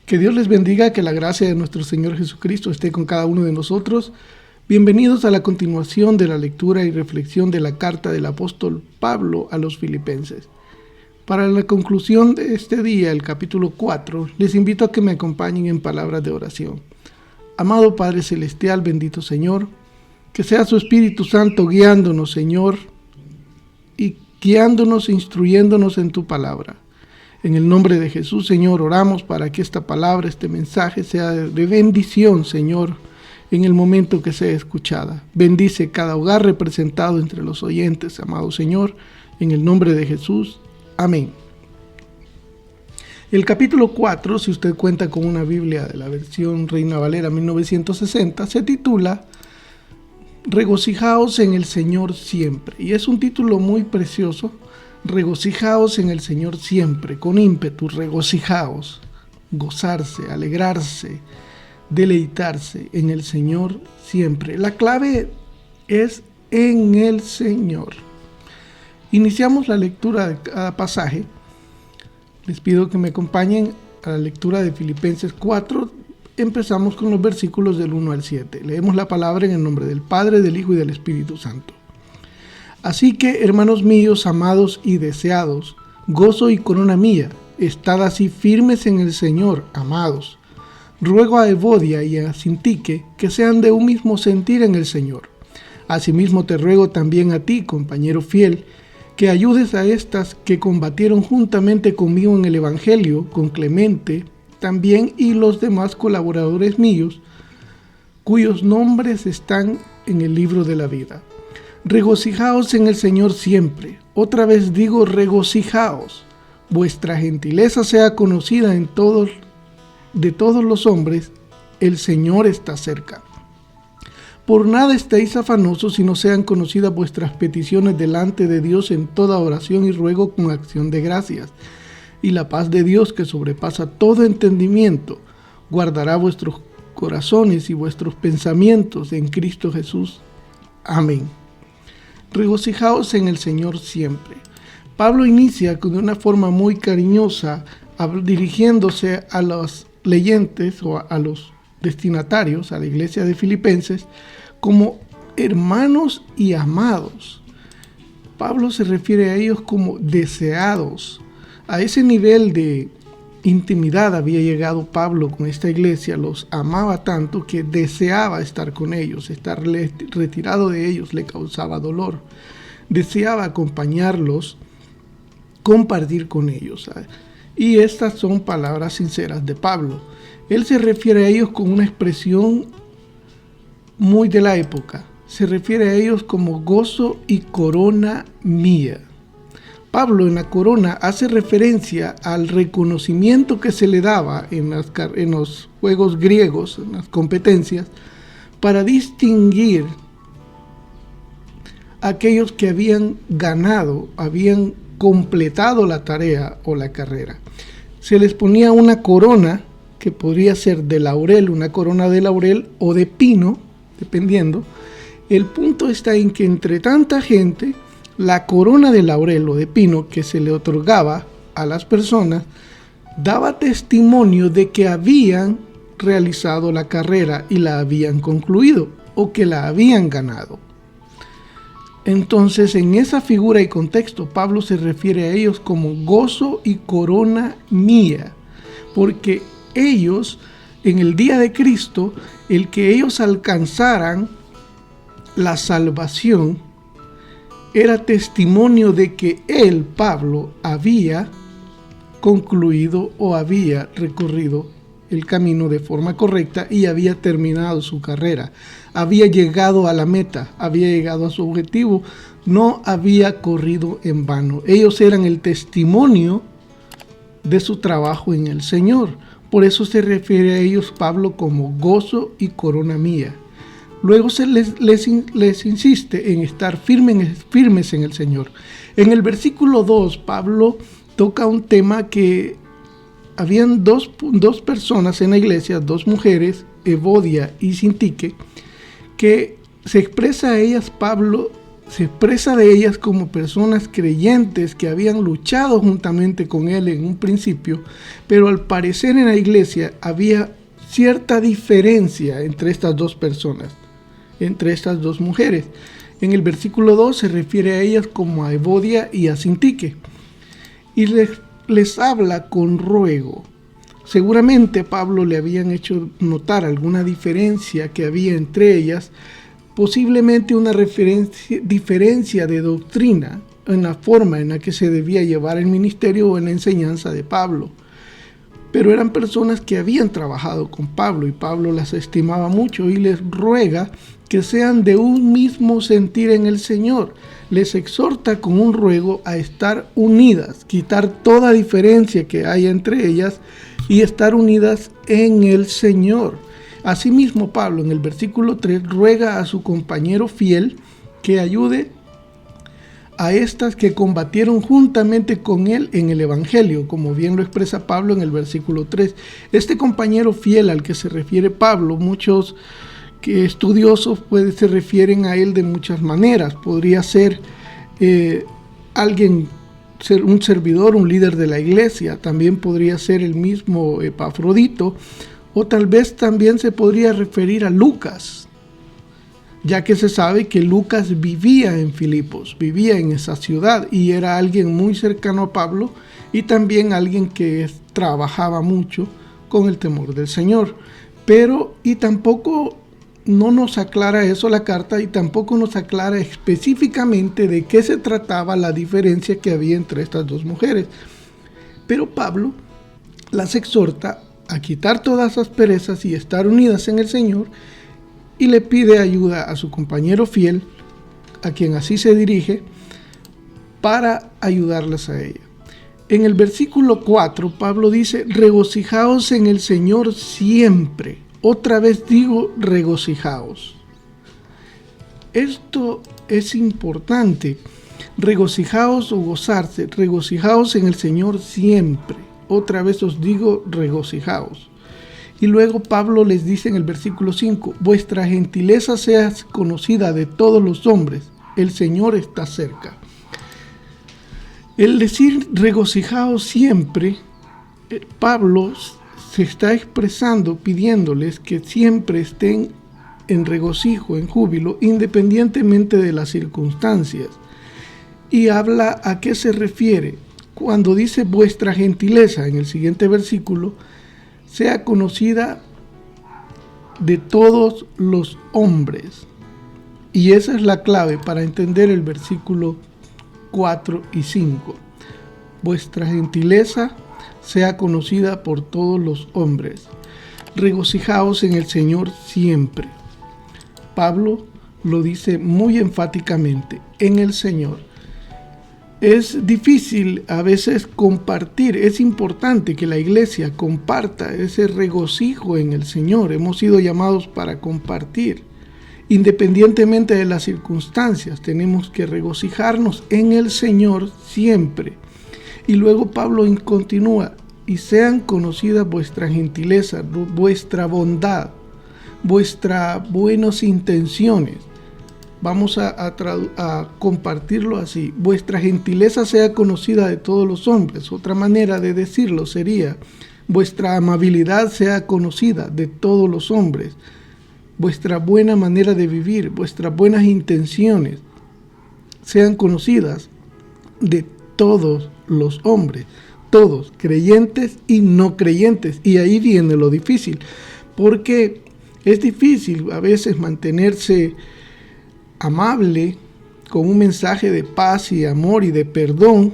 Que Dios les bendiga, que la gracia de nuestro Señor Jesucristo esté con cada uno de nosotros. Bienvenidos a la continuación de la lectura y reflexión de la carta del apóstol Pablo a los Filipenses. Para la conclusión de este día, el capítulo 4, les invito a que me acompañen en palabras de oración. Amado Padre Celestial, bendito Señor, que sea su Espíritu Santo guiándonos, Señor, y guiándonos, instruyéndonos en tu palabra. En el nombre de Jesús, Señor, oramos para que esta palabra, este mensaje sea de bendición, Señor, en el momento que sea escuchada. Bendice cada hogar representado entre los oyentes, amado Señor, en el nombre de Jesús. Amén. El capítulo 4, si usted cuenta con una Biblia de la versión Reina Valera 1960, se titula Regocijaos en el Señor siempre. Y es un título muy precioso. Regocijaos en el Señor siempre, con ímpetu, regocijaos, gozarse, alegrarse, deleitarse en el Señor siempre. La clave es en el Señor. Iniciamos la lectura de cada pasaje. Les pido que me acompañen a la lectura de Filipenses 4. Empezamos con los versículos del 1 al 7. Leemos la palabra en el nombre del Padre, del Hijo y del Espíritu Santo. Así que, hermanos míos, amados y deseados, gozo y corona mía, estad así firmes en el Señor, amados. Ruego a Evodia y a Sintique que sean de un mismo sentir en el Señor. Asimismo te ruego también a ti, compañero fiel, que ayudes a estas que combatieron juntamente conmigo en el Evangelio, con Clemente también y los demás colaboradores míos, cuyos nombres están en el libro de la vida. Regocijaos en el Señor siempre. Otra vez digo, regocijaos. Vuestra gentileza sea conocida de todos los hombres. El Señor está cerca. Por nada estéis afanosos, sino sean conocidas vuestras peticiones delante de Dios en toda oración y ruego con acción de gracias. Y la paz de Dios, que sobrepasa todo entendimiento, guardará vuestros corazones y vuestros pensamientos en Cristo Jesús. Amén. Regocijaos en el Señor siempre. Pablo inicia de una forma muy cariñosa, dirigiéndose a los leyentes o a los destinatarios, a la iglesia de Filipenses, como hermanos y amados. Pablo se refiere a ellos como deseados. A ese nivel de intimidad había llegado Pablo con esta iglesia, los amaba tanto que deseaba estar con ellos. Estar retirado de ellos le causaba dolor. Deseaba acompañarlos, compartir con ellos. Y estas son palabras sinceras de Pablo. Él se refiere a ellos con una expresión muy de la época. Se refiere a ellos como gozo y corona mía. Pablo en la corona hace referencia al reconocimiento que se le daba en los juegos griegos, en las competencias, para distinguir a aquellos que habían ganado, habían completado la tarea o la carrera. Se les ponía una corona que podría ser de laurel, una corona de laurel o de pino, dependiendo. El punto está en que entre tanta gente, la corona de laurel o de pino que se le otorgaba a las personas daba testimonio de que habían realizado la carrera y la habían concluido o que la habían ganado. Entonces, en esa figura y contexto, Pablo se refiere a ellos como gozo y corona mía, porque ellos, en el día de Cristo, el que ellos alcanzaran la salvación, era testimonio de que él, Pablo, había concluido o había recorrido el camino de forma correcta y había terminado su carrera. Había llegado a la meta, había llegado a su objetivo, no había corrido en vano. Ellos eran el testimonio de su trabajo en el Señor. Por eso se refiere a ellos Pablo como gozo y corona mía. Luego se les insiste en estar firmes en el Señor. En el versículo 2, Pablo toca un tema que habían dos personas en la iglesia, dos mujeres, Evodia y Sintique, que se expresa a ellas Pablo se expresa de ellas como personas creyentes que habían luchado juntamente con él en un principio, pero al parecer en la iglesia había cierta diferencia entre estas dos personas, entre estas dos mujeres. En el versículo 2 se refiere a ellas como a Evodia y a Sintique, y les habla con ruego. Seguramente a Pablo le habían hecho notar alguna diferencia que había entre ellas, posiblemente una diferencia de doctrina en la forma en la que se debía llevar el ministerio o en la enseñanza de Pablo. Pero eran personas que habían trabajado con Pablo y Pablo las estimaba mucho y les ruega que sean de un mismo sentir en el Señor. Les exhorta con un ruego a estar unidas, quitar toda diferencia que haya entre ellas y estar unidas en el Señor. Asimismo, Pablo en el versículo 3 ruega a su compañero fiel que ayude a estas que combatieron juntamente con él en el Evangelio, como bien lo expresa Pablo en el versículo 3. Este compañero fiel al que se refiere Pablo, muchos estudiosos se refieren a él de muchas maneras. Podría ser alguien, ser un servidor, un líder de la iglesia, también podría ser el mismo Epafrodito, o tal vez también se podría referir a Lucas, ya que se sabe que Lucas vivía en Filipos, vivía en esa ciudad y era alguien muy cercano a Pablo y también alguien que trabajaba mucho con el temor del Señor. Pero, y tampoco no nos aclara eso la carta y tampoco nos aclara específicamente de qué se trataba la diferencia que había entre estas dos mujeres. Pero Pablo las exhorta a quitar todas esas asperezas y estar unidas en el Señor, y le pide ayuda a su compañero fiel, a quien así se dirige, para ayudarlas a ella. En el versículo 4, Pablo dice, regocijaos en el Señor siempre. Otra vez digo, regocijaos. Esto es importante. Regocijaos o gozarse, regocijaos en el Señor siempre. Otra vez os digo, regocijaos. Y luego Pablo les dice en el versículo 5, vuestra gentileza sea conocida de todos los hombres, el Señor está cerca. El decir regocijaos siempre, Pablo se está expresando pidiéndoles que siempre estén en regocijo, en júbilo, independientemente de las circunstancias. Y habla a qué se refiere. Cuando dice vuestra gentileza en el siguiente versículo, sea conocida de todos los hombres. Y esa es la clave para entender el versículo 4 y 5. Vuestra gentileza sea conocida por todos los hombres. Regocijaos en el Señor siempre. Pablo lo dice muy enfáticamente, en el Señor. Es difícil a veces compartir, es importante que la iglesia comparta ese regocijo en el Señor. Hemos sido llamados para compartir. Independientemente de las circunstancias, tenemos que regocijarnos en el Señor siempre. Y luego Pablo continúa, y sean conocidas vuestra gentileza, vuestra bondad, vuestras buenas intenciones. Vamos a compartirlo así. Vuestra gentileza sea conocida de todos los hombres. Otra manera de decirlo sería, vuestra amabilidad sea conocida de todos los hombres. Vuestra buena manera de vivir, vuestras buenas intenciones sean conocidas de todos los hombres. Todos, creyentes y no creyentes. Y ahí viene lo difícil, porque es difícil a veces mantenerse amable, con un mensaje de paz y amor y de perdón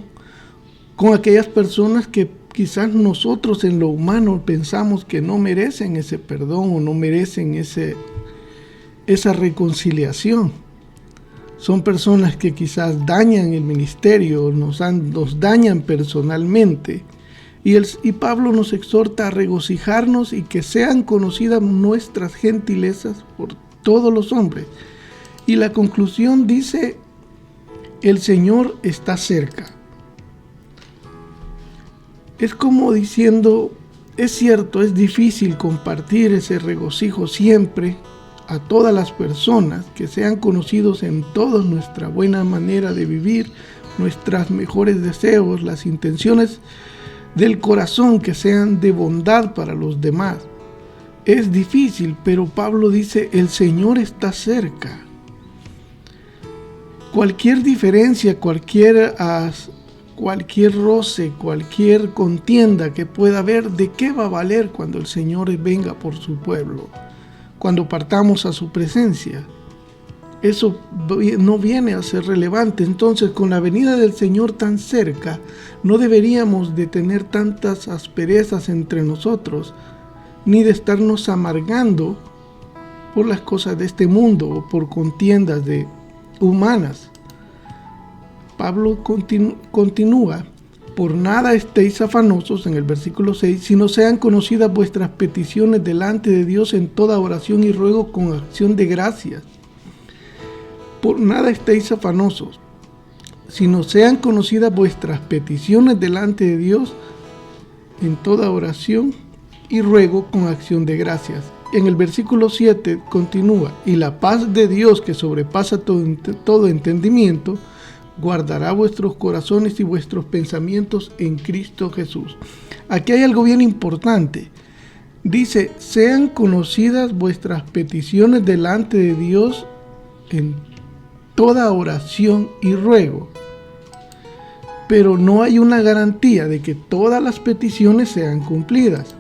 con aquellas personas que quizás nosotros en lo humano pensamos que no merecen ese perdón o no merecen esa reconciliación. Son personas que quizás dañan el ministerio, nos dañan personalmente. Y Pablo nos exhorta a regocijarnos y que sean conocidas nuestras gentilezas por todos los hombres. Y la conclusión dice, el Señor está cerca. Es como diciendo, es cierto, es difícil compartir ese regocijo siempre, a todas las personas, que sean conocidos en todos nuestra buena manera de vivir, nuestros mejores deseos, las intenciones del corazón que sean de bondad para los demás. Es difícil, pero Pablo dice, el Señor está cerca. Cualquier diferencia, cualquier roce, cualquier contienda que pueda haber, ¿de qué va a valer cuando el Señor venga por su pueblo? Cuando partamos a su presencia. Eso no viene a ser relevante. Entonces, con la venida del Señor tan cerca, no deberíamos de tener tantas asperezas entre nosotros, ni de estarnos amargando por las cosas de este mundo o por contiendas humanas. Pablo continúa, por nada estéis afanosos, en el versículo 6, sino sean conocidas vuestras peticiones delante de Dios en toda oración y ruego con acción de gracias. Por nada estéis afanosos, sino sean conocidas vuestras peticiones delante de Dios en toda oración y ruego con acción de gracias. En el versículo 7 continúa, y la paz de Dios que sobrepasa todo entendimiento, guardará vuestros corazones y vuestros pensamientos en Cristo Jesús. Aquí hay algo bien importante. Dice, sean conocidas vuestras peticiones delante de Dios en toda oración y ruego. Pero no hay una garantía de que todas las peticiones sean cumplidas.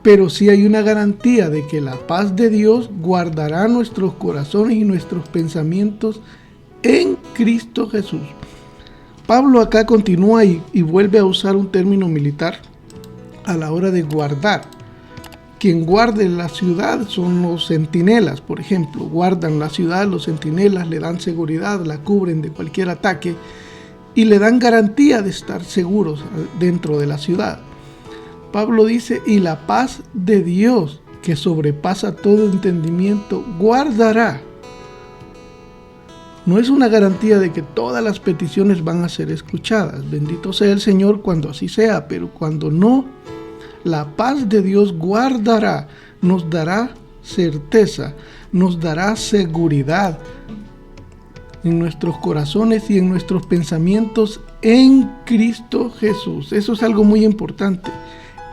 Pero sí hay una garantía de que la paz de Dios guardará nuestros corazones y nuestros pensamientos en Cristo Jesús. Pablo acá continúa y vuelve a usar un término militar a la hora de guardar. Quien guarde la ciudad son los centinelas, por ejemplo. Guardan la ciudad, los centinelas le dan seguridad, la cubren de cualquier ataque y le dan garantía de estar seguros dentro de la ciudad. Pablo dice, y la paz de Dios, que sobrepasa todo entendimiento, guardará. No es una garantía de que todas las peticiones van a ser escuchadas. Bendito sea el Señor cuando así sea, pero cuando no, la paz de Dios guardará, nos dará certeza, nos dará seguridad en nuestros corazones y en nuestros pensamientos en Cristo Jesús. Eso es algo muy importante.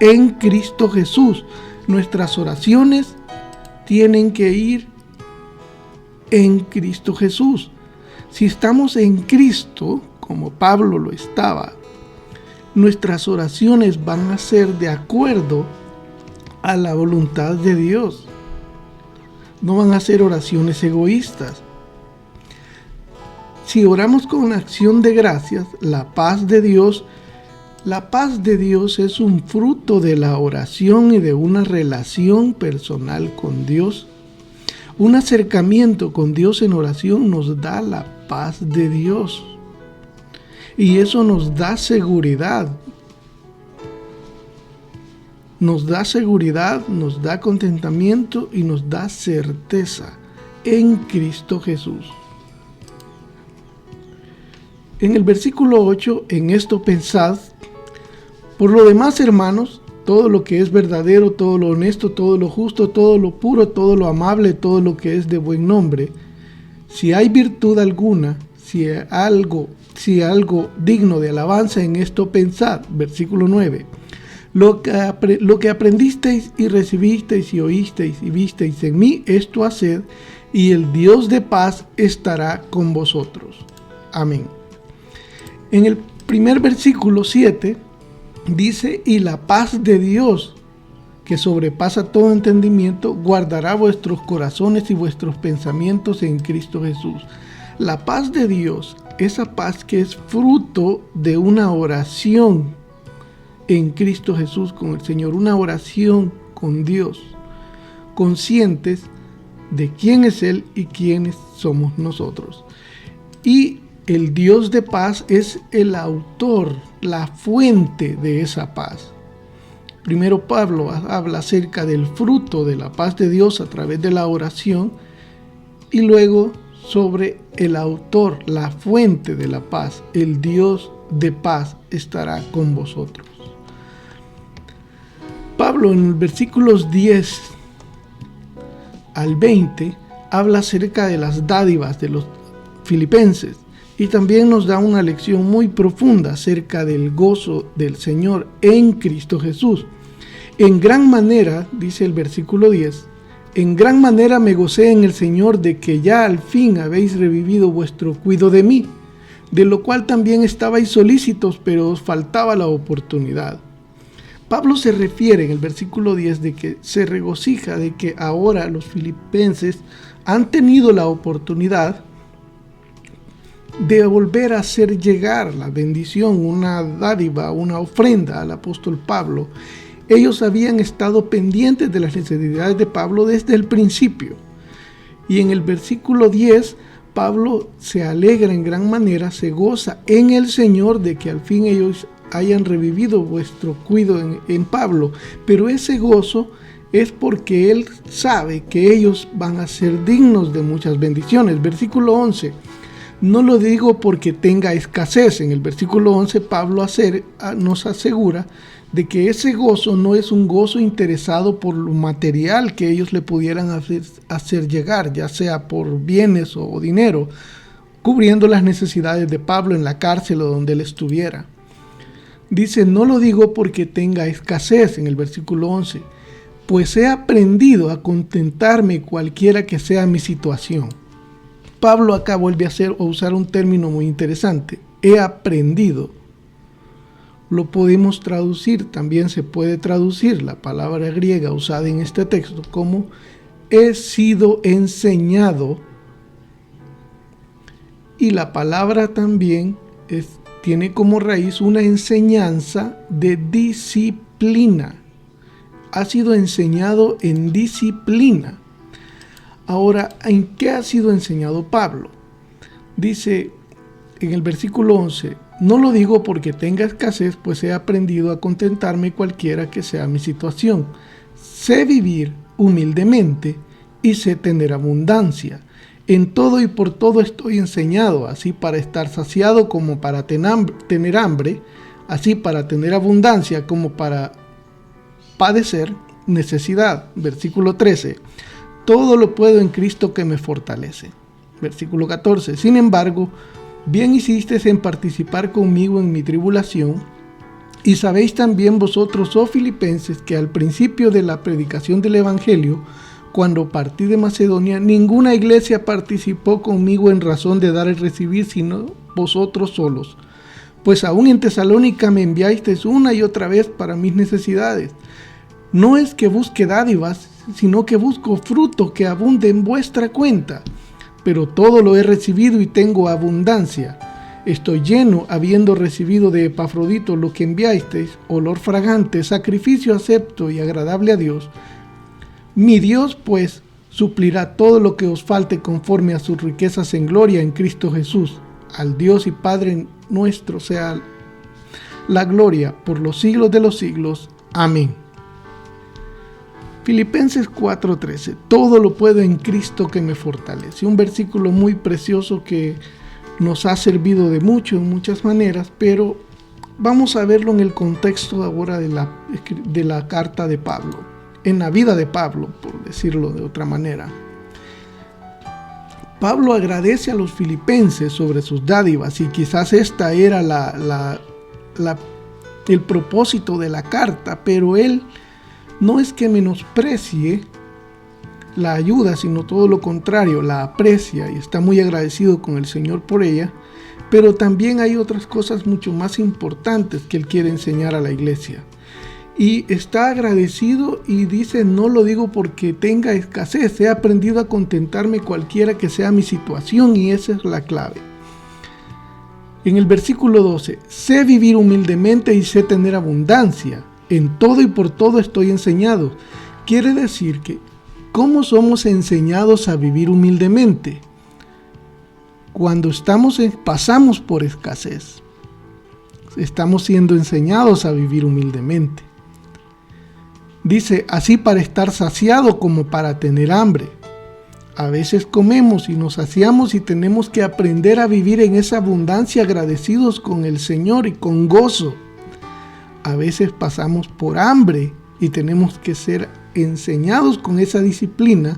En Cristo Jesús. Nuestras oraciones tienen que ir en Cristo Jesús. Si estamos en Cristo, como Pablo lo estaba, nuestras oraciones van a ser de acuerdo a la voluntad de Dios. No van a ser oraciones egoístas. Si oramos con acción de gracias, la paz de Dios es un fruto de la oración y de una relación personal con Dios. Un acercamiento con Dios en oración nos da la paz de Dios. Y eso nos da seguridad. Nos da seguridad, nos da contentamiento y nos da certeza en Cristo Jesús. En el versículo 8, en esto pensad, por lo demás, hermanos, todo lo que es verdadero, todo lo honesto, todo lo justo, todo lo puro, todo lo amable, todo lo que es de buen nombre, si hay virtud alguna, si algo digno de alabanza, en esto pensad. Versículo 9. Lo que aprendisteis y recibisteis y oísteis y visteis en mí, esto haced, y el Dios de paz estará con vosotros. Amén. En el primer versículo 7 dice, y la paz de Dios, que sobrepasa todo entendimiento, guardará vuestros corazones y vuestros pensamientos en Cristo Jesús. La paz de Dios, esa paz que es fruto de una oración en Cristo Jesús con el Señor, una oración con Dios, conscientes de quién es Él y quiénes somos nosotros. Y el Dios de paz es el autor, la fuente de esa paz. Primero Pablo habla acerca del fruto de la paz de Dios a través de la oración y luego sobre el autor, la fuente de la paz. El Dios de paz estará con vosotros. Pablo en los versículos 10 al 20 habla acerca de las dádivas de los filipenses y también nos da una lección muy profunda acerca del gozo del Señor en Cristo Jesús. En gran manera, dice el versículo 10, en gran manera me gocé en el Señor de que ya al fin habéis revivido vuestro cuidado de mí, de lo cual también estabais solícitos, pero os faltaba la oportunidad. Pablo se refiere en el versículo 10 de que se regocija de que ahora los filipenses han tenido la oportunidad de volver a hacer llegar la bendición, una dádiva, una ofrenda al apóstol Pablo. Ellos habían estado pendientes de las necesidades de Pablo desde el principio. Y en el versículo 10, Pablo se alegra en gran manera, se goza en el Señor de que al fin ellos hayan revivido vuestro cuidado en Pablo. Pero ese gozo es porque él sabe que ellos van a ser dignos de muchas bendiciones. Versículo 11. No lo digo porque tenga escasez. En el versículo 11 Pablo nos asegura de que ese gozo no es un gozo interesado por lo material que ellos le pudieran hacer llegar, ya sea por bienes o dinero, cubriendo las necesidades de Pablo en la cárcel o donde él estuviera. Dice, no lo digo porque tenga escasez, en el versículo 11, pues he aprendido a contentarme cualquiera que sea mi situación. Pablo acá vuelve a usar un término muy interesante, he aprendido. Lo podemos traducir, también se puede traducir la palabra griega usada en este texto como he sido enseñado, y la palabra también tiene como raíz una enseñanza de disciplina. Ha sido enseñado en disciplina. Ahora, ¿en qué ha sido enseñado Pablo? Dice en el versículo 11, no lo digo porque tenga escasez, pues he aprendido a contentarme cualquiera que sea mi situación. Sé vivir humildemente y sé tener abundancia. En todo y por todo estoy enseñado, así para estar saciado como para tener hambre, así para tener abundancia como para padecer necesidad. Versículo 13. Todo lo puedo en Cristo que me fortalece. Versículo 14. Sin embargo, bien hicisteis en participar conmigo en mi tribulación, y sabéis también vosotros, oh filipenses, que al principio de la predicación del Evangelio, cuando partí de Macedonia, ninguna iglesia participó conmigo en razón de dar y recibir, sino vosotros solos. Pues aún en Tesalónica me enviasteis una y otra vez para mis necesidades. No es que busque dádivas, sino que busco fruto que abunde en vuestra cuenta. Pero todo lo he recibido y tengo abundancia. Estoy lleno, habiendo recibido de Epafrodito lo que enviasteis, olor fragante, sacrificio acepto y agradable a Dios. Mi Dios, pues, suplirá todo lo que os falte conforme a sus riquezas en gloria en Cristo Jesús. Al Dios y Padre nuestro sea la gloria por los siglos de los siglos. Amén. Filipenses 4:13, todo lo puedo en Cristo que me fortalece. Un versículo muy precioso que nos ha servido de mucho en muchas maneras, pero vamos a verlo en el contexto ahora de la carta de Pablo, en la vida de Pablo, por decirlo de otra manera. Pablo agradece a los filipenses sobre sus dádivas y quizás esta era el propósito de la carta, pero él no es que menosprecie la ayuda, sino todo lo contrario, la aprecia y está muy agradecido con el Señor por ella, pero también hay otras cosas mucho más importantes que él quiere enseñar a la iglesia. Y está agradecido y dice, no lo digo porque tenga escasez, he aprendido a contentarme cualquiera que sea mi situación, y esa es la clave. En el versículo 12, sé vivir humildemente y sé tener abundancia. En todo y por todo estoy enseñado. Quiere decir que, ¿cómo somos enseñados a vivir humildemente? Cuando pasamos por escasez, estamos siendo enseñados a vivir humildemente. Dice, así para estar saciado como para tener hambre. A veces comemos y nos saciamos y tenemos que aprender a vivir en esa abundancia agradecidos con el Señor y con gozo. A veces pasamos por hambre y tenemos que ser enseñados con esa disciplina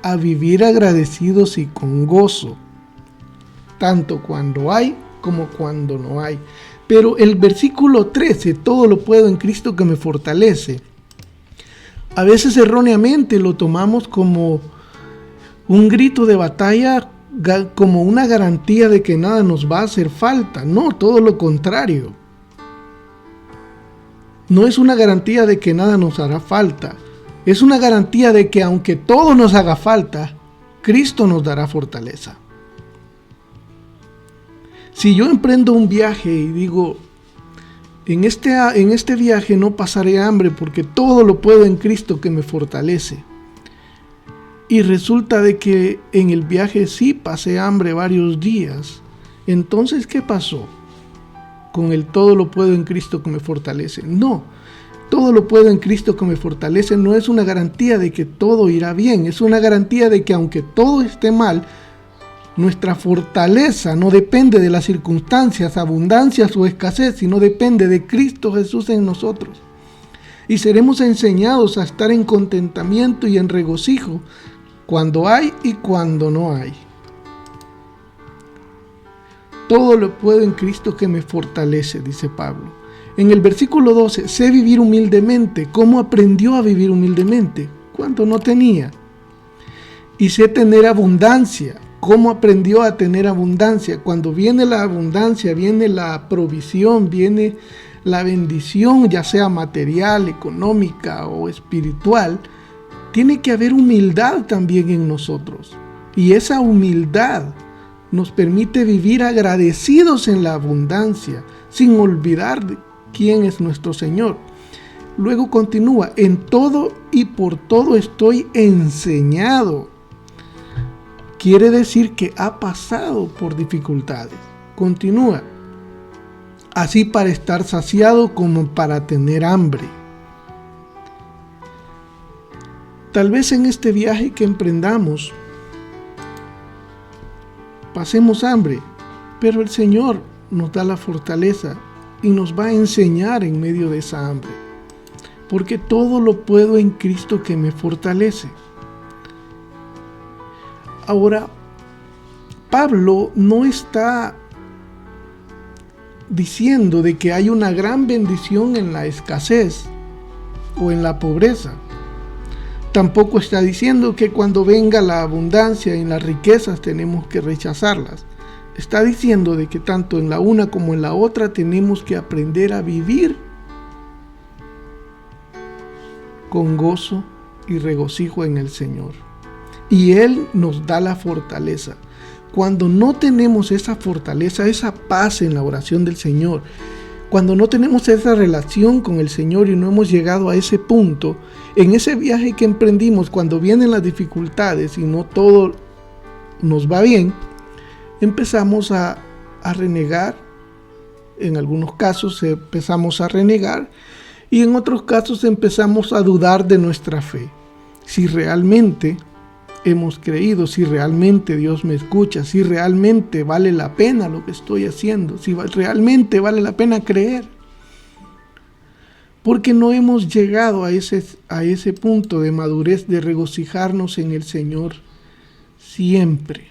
a vivir agradecidos y con gozo, tanto cuando hay como cuando no hay. Pero el versículo 13, todo lo puedo en Cristo que me fortalece, a veces erróneamente lo tomamos como un grito de batalla, como una garantía de que nada nos va a hacer falta. No, todo lo contrario. No es una garantía de que nada nos hará falta. Es una garantía de que aunque todo nos haga falta, Cristo nos dará fortaleza. Si yo emprendo un viaje y digo, en este viaje no pasaré hambre porque todo lo puedo en Cristo que me fortalece, y resulta de que en el viaje sí pasé hambre varios días, entonces ¿qué pasó con el todo lo puedo en Cristo que me fortalece? No, todo lo puedo en Cristo que me fortalece no es una garantía de que todo irá bien, es una garantía de que aunque todo esté mal, nuestra fortaleza no depende de las circunstancias, abundancias o escasez, sino depende de Cristo Jesús en nosotros. Y seremos enseñados a estar en contentamiento y en regocijo cuando hay y cuando no hay. Todo lo puedo en Cristo que me fortalece, dice Pablo. En el versículo 12, sé vivir humildemente. ¿Cómo aprendió a vivir humildemente? Cuando no tenía. Y sé tener abundancia. ¿Cómo aprendió a tener abundancia? Cuando viene la abundancia, viene la provisión, viene la bendición, ya sea material, económica o espiritual, tiene que haber humildad también en nosotros. Y esa humildad nos permite vivir agradecidos en la abundancia, sin olvidar quién es nuestro Señor. Luego continúa, en todo y por todo estoy enseñado. Quiere decir que ha pasado por dificultades. Continúa, así para estar saciado como para tener hambre. Tal vez en este viaje que emprendamos pasemos hambre, pero el Señor nos da la fortaleza y nos va a enseñar en medio de esa hambre, porque todo lo puedo en Cristo que me fortalece. Ahora, Pablo no está diciendo de que hay una gran bendición en la escasez o en la pobreza. Tampoco está diciendo que cuando venga la abundancia y las riquezas tenemos que rechazarlas. Está diciendo de que tanto en la una como en la otra tenemos que aprender a vivir con gozo y regocijo en el Señor. Y Él nos da la fortaleza. Cuando no tenemos esa fortaleza, esa paz en la oración del Señor, cuando no tenemos esa relación con el Señor y no hemos llegado a ese punto, en ese viaje que emprendimos, cuando vienen las dificultades y no todo nos va bien, empezamos a renegar. En algunos casos empezamos a renegar y en otros casos empezamos a dudar de nuestra fe. Si realmente hemos creído, si realmente Dios me escucha, si realmente vale la pena lo que estoy haciendo, si realmente vale la pena creer. Porque no hemos llegado a ese punto de madurez de regocijarnos en el Señor siempre.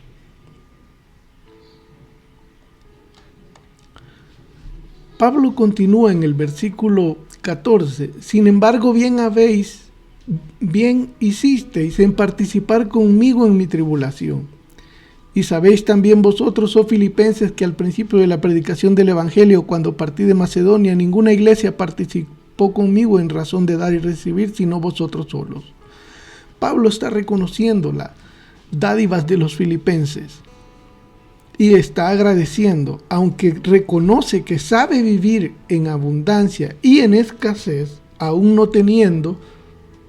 Pablo continúa en el versículo 14, sin embargo bien hicisteis en participar conmigo en mi tribulación. Y sabéis también vosotros, oh filipenses, que al principio de la predicación del Evangelio, cuando partí de Macedonia, ninguna iglesia participó conmigo en razón de dar y recibir, sino vosotros solos. Pablo está reconociendo las dádivas de los filipenses y está agradeciendo, aunque reconoce que sabe vivir en abundancia y en escasez, aún no teniendo.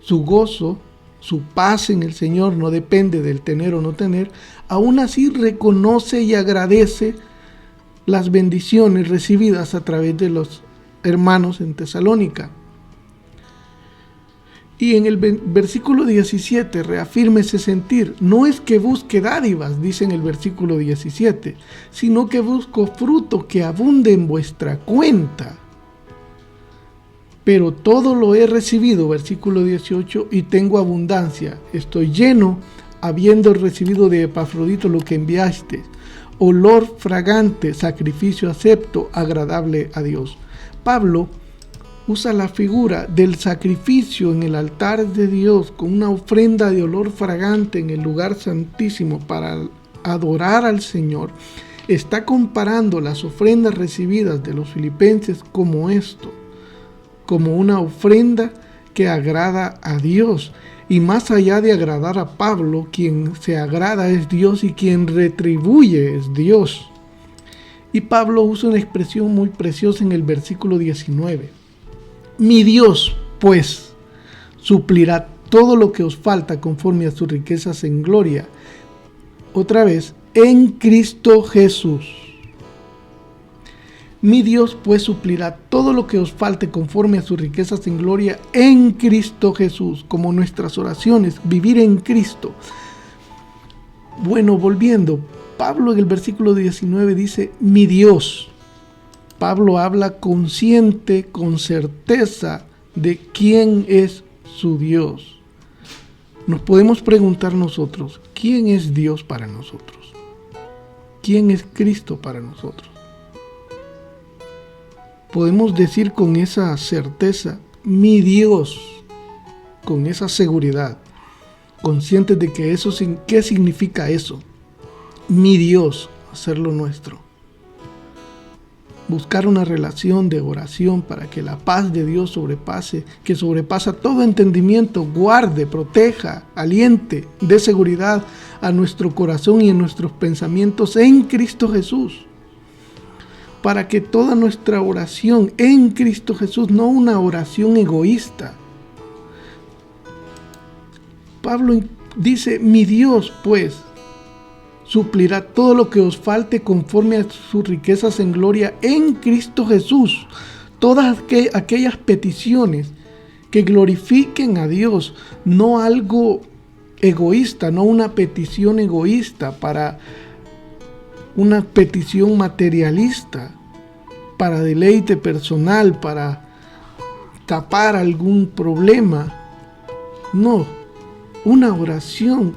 Su gozo, su paz en el Señor no depende del tener o no tener. Aún así reconoce y agradece las bendiciones recibidas a través de los hermanos en Tesalónica. Y en el versículo 17 reafirma ese sentir. No es que busque dádivas, dice en el versículo 17, sino que busco fruto que abunde en vuestra cuenta. Pero todo lo he recibido, versículo 18, y tengo abundancia. Estoy lleno, habiendo recibido de Epafrodito lo que enviaste, olor fragante, sacrificio acepto, agradable a Dios. Pablo usa la figura del sacrificio en el altar de Dios con una ofrenda de olor fragante en el lugar santísimo para adorar al Señor. Está comparando las ofrendas recibidas de los filipenses como esto, como una ofrenda que agrada a Dios. Y más allá de agradar a Pablo, quien se agrada es Dios y quien retribuye es Dios. Y Pablo usa una expresión muy preciosa en el versículo 19. Mi Dios, pues, suplirá todo lo que os falta conforme a sus riquezas en gloria. Otra vez, en Cristo Jesús. Mi Dios, pues, suplirá todo lo que os falte conforme a sus riquezas en gloria en Cristo Jesús, como nuestras oraciones, vivir en Cristo. Bueno, volviendo, Pablo en el versículo 19 dice, mi Dios. Pablo habla consciente, con certeza, de quién es su Dios. Nos podemos preguntar nosotros, ¿quién es Dios para nosotros? ¿Quién es Cristo para nosotros? Podemos decir con esa certeza, mi Dios, con esa seguridad, conscientes de que eso, ¿qué significa eso? Mi Dios, hacerlo nuestro. Buscar una relación de oración para que la paz de Dios que sobrepasa todo entendimiento, guarde, proteja, aliente, dé seguridad a nuestro corazón y en nuestros pensamientos en Cristo Jesús. Para que toda nuestra oración en Cristo Jesús, no una oración egoísta. Pablo dice, mi Dios, pues, suplirá todo lo que os falte conforme a sus riquezas en gloria en Cristo Jesús. Todas aquellas peticiones que glorifiquen a Dios, no algo egoísta, no una petición egoísta para una petición materialista, para deleite personal, para tapar algún problema. No, una oración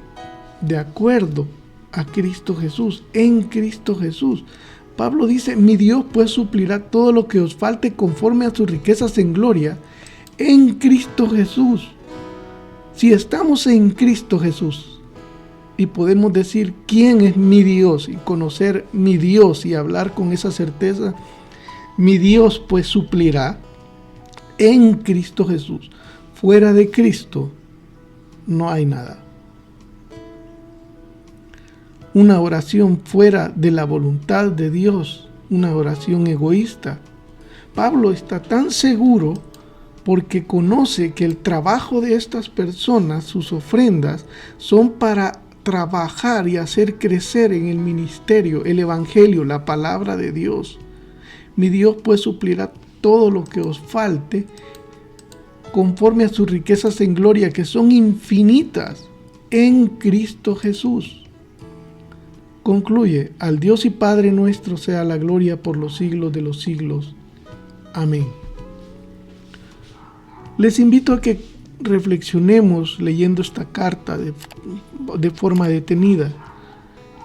de acuerdo a Cristo Jesús, en Cristo Jesús. Pablo dice, mi Dios pues suplirá todo lo que os falte conforme a sus riquezas en gloria, en Cristo Jesús. Si estamos en Cristo Jesús, y podemos decir quién es mi Dios y conocer mi Dios y hablar con esa certeza, mi Dios pues suplirá en Cristo Jesús. Fuera de Cristo no hay nada. Una oración fuera de la voluntad de Dios, una oración egoísta. Pablo está tan seguro porque conoce que el trabajo de estas personas, sus ofrendas, son para trabajar y hacer crecer en el ministerio, el evangelio, la palabra de Dios. Mi Dios pues suplirá todo lo que os falte conforme a sus riquezas en gloria, que son infinitas en Cristo Jesús. Concluye, al Dios y Padre nuestro sea la gloria por los siglos de los siglos. Amén. Les invito a que reflexionemos leyendo esta carta de forma detenida,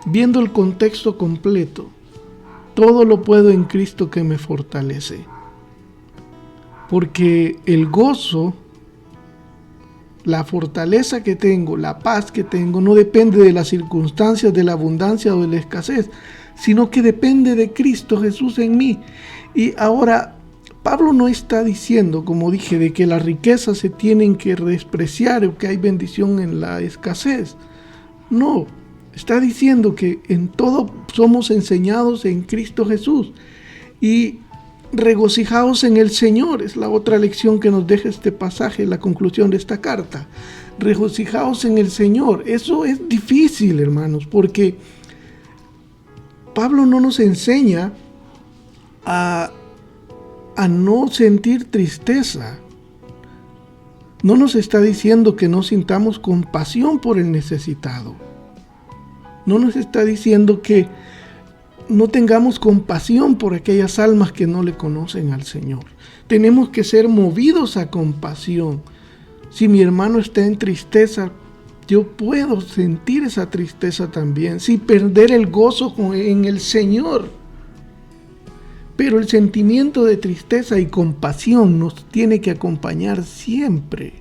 viendo el contexto completo. Todo lo puedo en Cristo que me fortalece. Porque el gozo, la fortaleza que tengo, la paz que tengo, no depende de las circunstancias, de la abundancia o de la escasez, sino que depende de Cristo Jesús en mí. Y ahora, Pablo no está diciendo, como dije, de que las riquezas se tienen que despreciar o que hay bendición en la escasez. No, está diciendo que en todo somos enseñados en Cristo Jesús. Y regocijaos en el Señor, es la otra lección que nos deja este pasaje, la conclusión de esta carta. Regocijaos en el Señor. Eso es difícil, hermanos, porque Pablo no nos enseña a no sentir tristeza. No nos está diciendo que no sintamos compasión por el necesitado. No nos está diciendo que no tengamos compasión por aquellas almas que no le conocen al Señor. Tenemos que ser movidos a compasión. Si mi hermano está en tristeza, yo puedo sentir esa tristeza también, sin perder el gozo en el Señor. Pero el sentimiento de tristeza y compasión nos tiene que acompañar siempre.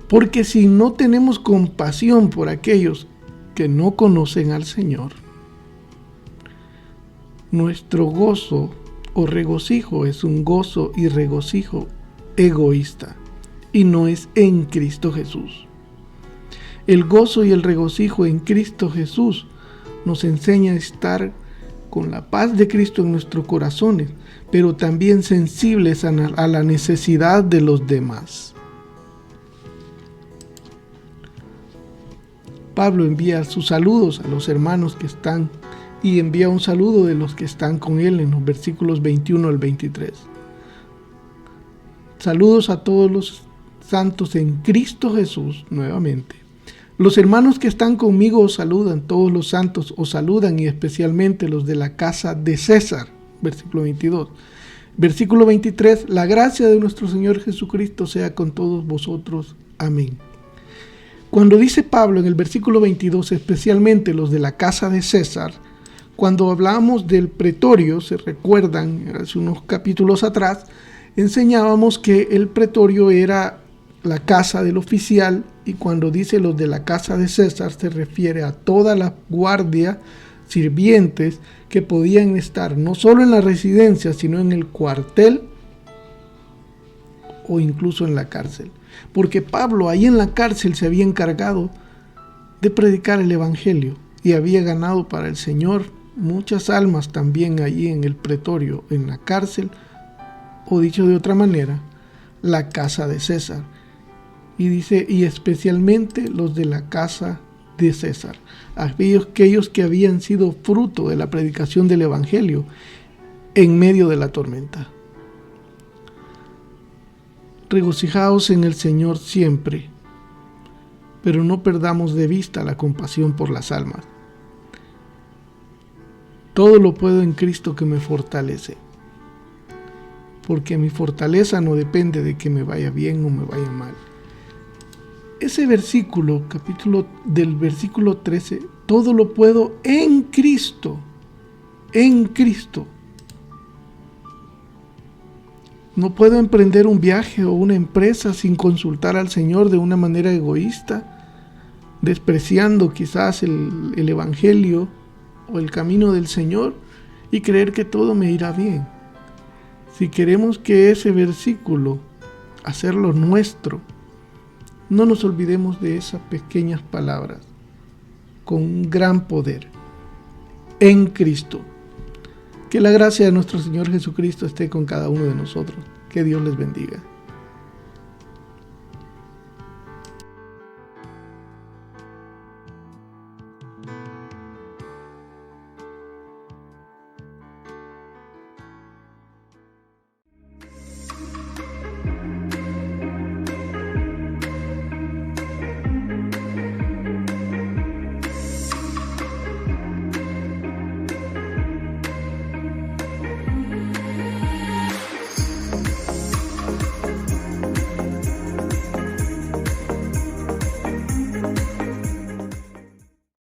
Porque si no tenemos compasión por aquellos que no conocen al Señor, nuestro gozo o regocijo es un gozo y regocijo egoísta y no es en Cristo Jesús. El gozo y el regocijo en Cristo Jesús nos enseña a estar con la paz de Cristo en nuestros corazones, pero también sensibles a la necesidad de los demás. Pablo envía sus saludos a los hermanos que están y envía un saludo de los que están con él en los versículos 21 al 23. Saludos a todos los santos en Cristo Jesús nuevamente. Los hermanos que están conmigo os saludan, todos los santos os saludan y especialmente los de la casa de César. Versículo 22. Versículo 23. La gracia de nuestro Señor Jesucristo sea con todos vosotros. Amén. Cuando dice Pablo en el versículo 22, especialmente los de la casa de César, cuando hablamos del pretorio, se recuerdan, hace unos capítulos atrás, enseñábamos que el pretorio era la casa del oficial, y cuando dice los de la casa de César se refiere a toda la guardia, sirvientes que podían estar no solo en la residencia, sino en el cuartel o incluso en la cárcel. Porque Pablo ahí en la cárcel se había encargado de predicar el evangelio y había ganado para el Señor muchas almas también allí en el pretorio, en la cárcel, o dicho de otra manera, la casa de César. Y dice, y especialmente los de la casa de César, aquellos que habían sido fruto de la predicación del evangelio en medio de la tormenta. Regocijaos en el Señor siempre, pero no perdamos de vista la compasión por las almas. Todo lo puedo en Cristo que me fortalece, porque mi fortaleza no depende de que me vaya bien o me vaya mal. Ese versículo, del versículo 13, todo lo puedo en Cristo, en Cristo. No puedo emprender un viaje o una empresa sin consultar al Señor de una manera egoísta, despreciando quizás el evangelio o el camino del Señor y creer que todo me irá bien. Si queremos que ese versículo, hacerlo nuestro, no nos olvidemos de esas pequeñas palabras con un gran poder en Cristo. Que la gracia de nuestro Señor Jesucristo esté con cada uno de nosotros. Que Dios les bendiga.